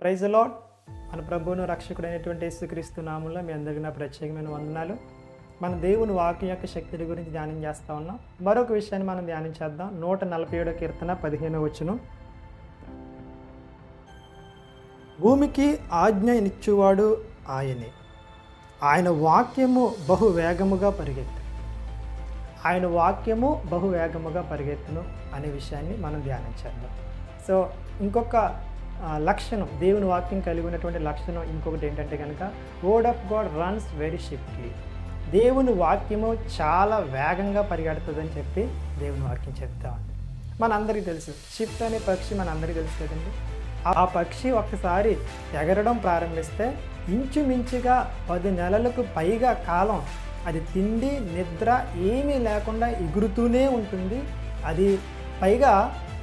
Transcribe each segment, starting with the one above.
Praise the lord. మన ప్రభువును రక్షకుడైనటువంటి యేసుక్రీస్తు నామములో మీ అందరికీ నా ప్రత్యేకమైన వందనాలు. మన దేవుని వాక్యం యొక్క శక్తిని గురించి ధ్యానం చేస్తూ ఉన్నాం. మరొక విషయాన్ని మనం ధ్యానం చేద్దాం. 147 కీర్తన 15వ వచనం. భూమికి ఆజ్ఞనిచ్చువాడు ఆయనే, ఆయన వాక్యము బహువేగముగా పరిగెత్తు. ఆయన వాక్యము బహువేగముగా పరిగెత్తును అనే విషయాన్ని మనం ధ్యానం చేద్దాం. సో ఇంకొక లక్షణం, దేవుని వాక్యం కలిగి ఉన్నటువంటి లక్షణం ఇంకొకటి ఏంటంటే కనుక, word of God runs very swiftly. దేవుని వాక్యము చాలా వేగంగా పరిగెడుతుందని చెప్పి దేవుని వాక్యం చెప్తా ఉంది. మనందరికీ తెలుసు, షిఫ్ట్ అనే పక్షి మనందరికీ తెలుసు కదండి. ఆ పక్షి ఒక్కసారి ఎగరడం ప్రారంభిస్తే ఇంచుమించుగా 10 నెలలకు పైగా కాలం అది తిండి నిద్ర ఏమీ లేకుండా ఎగురుతూనే ఉంటుంది. అది పైగా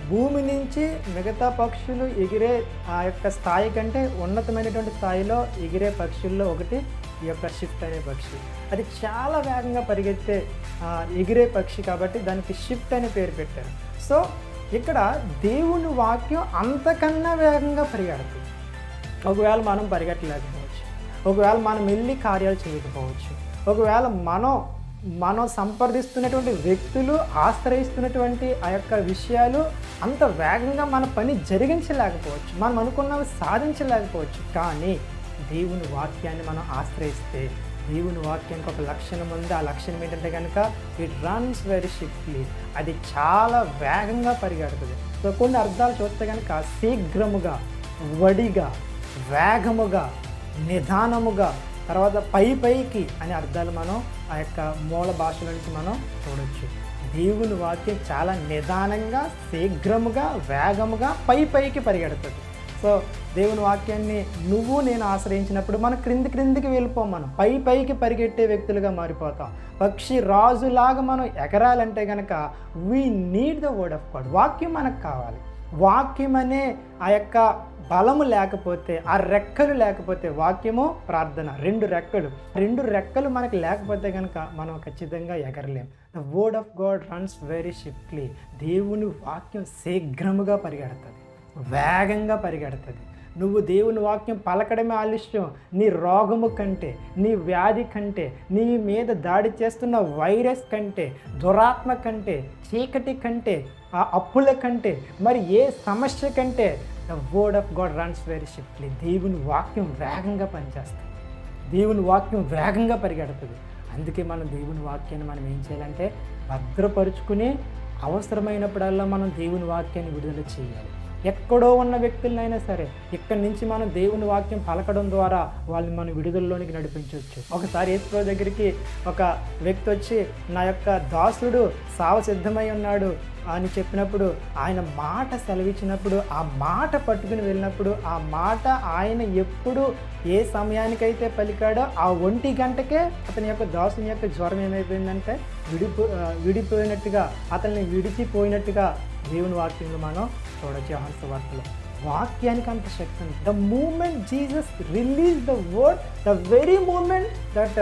భూమి నుంచి మిగతా పక్షులు ఎగిరే ఆ యొక్క స్థాయి కంటే ఉన్నతమైనటువంటి స్థాయిలో ఎగిరే పక్షుల్లో ఒకటి ఈ యొక్క షిఫ్ట్ అనే పక్షి. అది చాలా వేగంగా పరిగెత్తే ఎగిరే పక్షి కాబట్టి దానికి షిఫ్ట్ అనే పేరు పెట్టారు. సో ఇక్కడ దేవుని వాక్యం అంతకన్నా వేగంగా పరిగెడుతుంది. ఒకవేళ మనం పరిగెట్టలేకపోవచ్చు, ఒకవేళ మనం వెళ్ళి కార్యాలు చేయకపోవచ్చు, ఒకవేళ మనం సంప్రదిస్తున్నటువంటి వ్యక్తులు ఆశ్రయిస్తున్నటువంటి ఆ యొక్క విషయాలు అంత వేగంగా మన పని జరిగించలేకపోవచ్చు, మనం అనుకున్నవి సాధించలేకపోవచ్చు. కానీ దేవుని వాక్యాన్ని మనం ఆశ్రయిస్తే, దేవుని వాక్యానికి ఒక లక్షణం ఉంది. ఆ లక్షణం ఏంటంటే కనుక ఇట్ రన్స్ వెరీ స్విఫ్ట్లీ. అది చాలా వేగంగా పరిగెడుతుంది. సో కొన్ని అర్థాలు చూస్తే కనుక శీఘ్రముగా, వడిగా, వేగముగా, నిదానముగా, తర్వాత పైకి అనే అర్థాలు మనం ఆ యొక్క మూల భాషల నుంచి మనం చూడవచ్చు. దేవుని వాక్యం చాలా నిదానంగా, శీఘ్రముగా, వేగముగా పైకి పరిగెడుతుంది. సో దేవుని వాక్యాన్ని నువ్వు నేను ఆశ్రయించినప్పుడు మనం క్రిందికి వెళ్ళిపోం, మనం పైకి పరిగెట్టే వ్యక్తులుగా మారిపోతాం. పక్షి రాజులాగా మనం ఎగరాలంటే కనుక we need the word of God. వాక్యం మనకు కావాలి. వాక్యం అనే ఆ యొక్క బలము లేకపోతే, ఆ రెక్కలు లేకపోతే, వాక్యము ప్రార్థన, రెండు రెక్కలు మనకు లేకపోతే కనుక మనం ఖచ్చితంగా ఎగరలేం. The word of God runs very swiftly. దేవుని వాక్యం శీఘ్రముగా పరిగెడుతుంది, వేగంగా పరిగెడుతుంది. నువ్వు దేవుని వాక్యం పలకడమే ఆలస్యం. నీ రోగము కంటే, నీ వ్యాధి కంటే, నీ మీద దాడి చేస్తున్న వైరస్ కంటే, దురాత్మ కంటే, చీకటి కంటే, ఆ అప్పుల కంటే, మరి ఏ సమస్య కంటే the word of God runs very swiftly. దేవుని వాక్యం వేగంగా పనిచేస్తుంది, దేవుని వాక్యం వేగంగా పరిగెడుతుంది. అందుకే మనం దేవుని వాక్యాన్ని మనం ఏం చేయాలంటే భద్రపరుచుకుని అవసరమైనప్పుడల్లా మనం దేవుని వాక్యాన్ని విడుదల చేయాలి. ఎక్కడో ఉన్న వ్యక్తులనైనా సరే ఇక్కడి నుంచి మనం దేవుని వాక్యం పలకడం ద్వారా వాళ్ళని మనం విడుదలలోనికి నడిపించవచ్చు. ఒకసారి యేసు దగ్గరికి ఒక వ్యక్తి వచ్చి, నా యొక్క దాసుడు సావ సిద్ధమై ఉన్నాడు అని చెప్పినప్పుడు, ఆయన మాట సెలవిచ్చినప్పుడు, ఆ మాట పట్టుకుని వెళ్ళినప్పుడు, ఆ మాట ఆయన ఎప్పుడు ఏ సమయానికైతే పలికాడో ఆ 1 గంటకే అతని యొక్క దాసుని యొక్క జ్వరం ఏమైపోయిందంటే విడిపోయినట్టుగా, అతన్ని విడిచిపోయినట్టుగా దేవుని వాక్యంలో మనం చూడొచ్చు. యోహాను సువార్తలో వాక్యానికి అంత శక్తి ఉంది. The moment Jesus release the word, the very moment that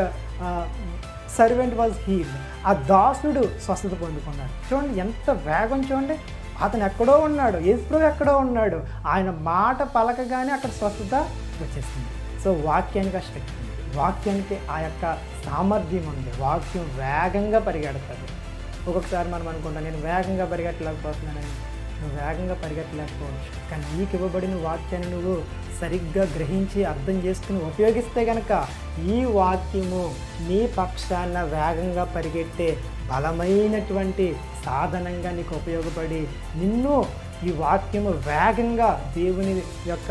servant was healed, ఆ దాసుడు స్వస్థత పొందుకున్నాడు. చూడండి ఎంత వేగం, చూడండి. అతను ఎక్కడో ఉన్నాడు, యేసు ఎక్కడో ఉన్నాడు, ఆయన మాట పలకగానే అక్కడ స్వస్థత వచ్చేసింది. సో వాక్యానికి ఆ శక్తి ఉంది, వాక్యానికి ఆ యొక్క సామర్థ్యం ఉంది. వాక్యం వేగంగా పరిగెడుతుంది. ఒక్కొక్కసారి మనం అనుకుంటాం, నేను వేగంగా పరిగెట్టలేకపోతున్నానని. నువ్వు వేగంగా పరిగెట్టలేకపోవచ్చు, కానీ నీకు ఇవ్వబడిన వాక్యాన్ని నువ్వు సరిగ్గా గ్రహించి అర్థం చేసుకుని ఉపయోగిస్తే కనుక ఈ వాక్యము నీ పక్షాన వేగంగా పరిగెట్టే బలమైనటువంటి సాధనంగా నీకు ఉపయోగపడి నిన్ను ఈ వాక్యము వేగంగా దేవుని యొక్క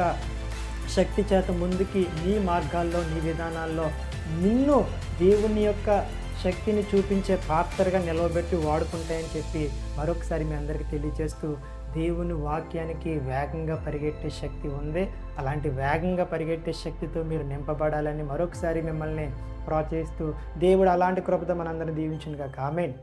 శక్తి చేత ముందుకి నీ మార్గాల్లో, నీ విధానాల్లో నిన్ను దేవుని యొక్క శక్తిని చూపించే పాత్రగా నిలవబెట్టి వాడుకుంటాయని చెప్పి మరొకసారి మీ అందరికీ తెలియజేస్తూ, దేవుని వాక్యానికి వేగంగా పరిగెట్టే శక్తి ఉంది. అలాంటి వేగంగా పరిగెట్టే శక్తితో మీరు నింపబడాలని మరొకసారి మిమ్మల్ని ప్రోత్సహిస్తూ, దేవుడు అలాంటి కృపతో మనందరిని దీవించును గాక. ఆమేన్.